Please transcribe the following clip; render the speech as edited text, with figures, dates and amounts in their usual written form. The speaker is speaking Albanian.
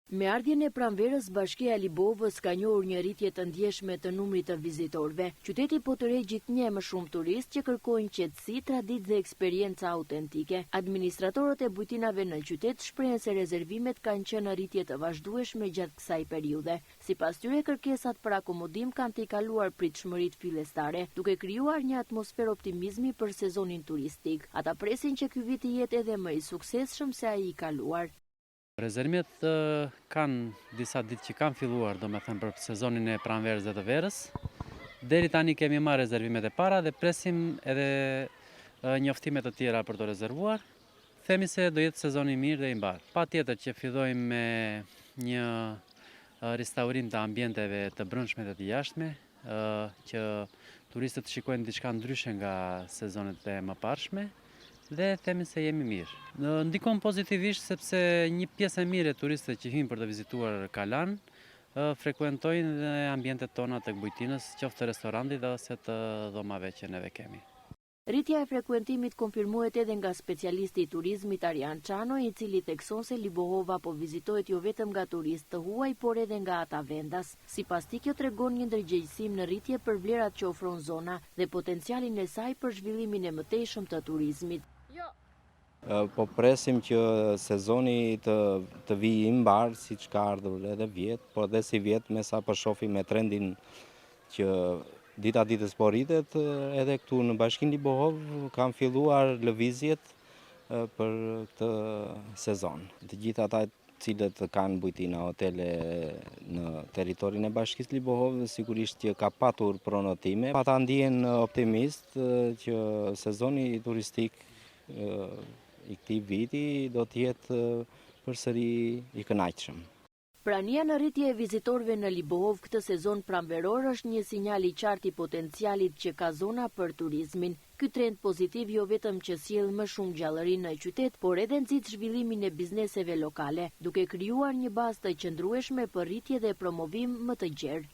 Me ardhjen e pranverës, Bashkia e Libovës ka njohur një rritje të ndjeshme të numrit të vizitorëve. Qyteti po tërheq gjithnjë më shumë turistë që kërkojnë qetësi, traditë dhe eksperjenca autentike. Administratorët e bujtinave në qytet shprehen se rezervimet kanë qenë në rritje të vazhdueshme gjatë kësaj periudhe. Sipas tyre, kërkesat për akomodim kanë tejkaluar pritshmëritë fillestare, duke krijuar një atmosferë optimizmi për sezonin turistik. Ata presin që ky vit të jetë edhe më i suksesshëm se ai i kaluar. Rezervimet kanë disa ditë që kanë filluar, domethënë për sezonin e pranverës dhe të verës. Deri tani kemi marrë rezervimet e para dhe presim edhe njoftime të tjera për të rezervuar. Themi se do jetë sezoni i mirë dhe i mbar. Patjetër që fillojmë me një restaurim të ambienteve të brendshme dhe të jashtme, që turistët shikojnë diçka ndryshe nga sezonet e mëparshme. Dhe themi se jemi mirë. Ndikon pozitivisht sepse një pjesë e mirë e turistëve që hyjnë për të vizituar Kalan frekuentojnë ambientet tona të bujtinës, qoftë të restorantit dhe ose të dhomave që neve kemi. Rritja e frekuentimit konfirmohet edhe nga specialisti i turizmit Arjan Çano, i cili thekson se Libohova po vizitohet jo vetëm nga turistë të huaj, por edhe nga ata vendas. Sipas tij, kjo tregon një ndërgjegjësim në rritje për vlerat që ofron zona dhe potencialin e saj për zhvillimin e mëtejshëm të turizmit. Po presim që sezoni të vijë i mbar, siç ka ardhur edhe vjet, por edhe si vjet me sa po shohim me trendin që dita ditës po rritet, edhe këtu në Bashkinë Libohov kanë filluar lëvizjet për këtë sezon. Të gjithë ata cilët kanë bujtina hotele në territorin e Bashkisë Libohov, sigurisht që ka patur pronotime. Ata ndihen optimist që sezoni turistik i këtij viti do të jetë përsëri i kënaqshëm. Prania në rritje e vizitorëve në Libohov këtë sezon pranveror është një sinjal i qartë i potencialit që ka zona për turizmin. Ky trend pozitiv jo vetëm që sjell më shumë gjallëri në qytet, por edhe nxit zhvillimin e bizneseve lokale, duke krijuar një bazë të qëndrueshme për rritje dhe promovim më të gjerë.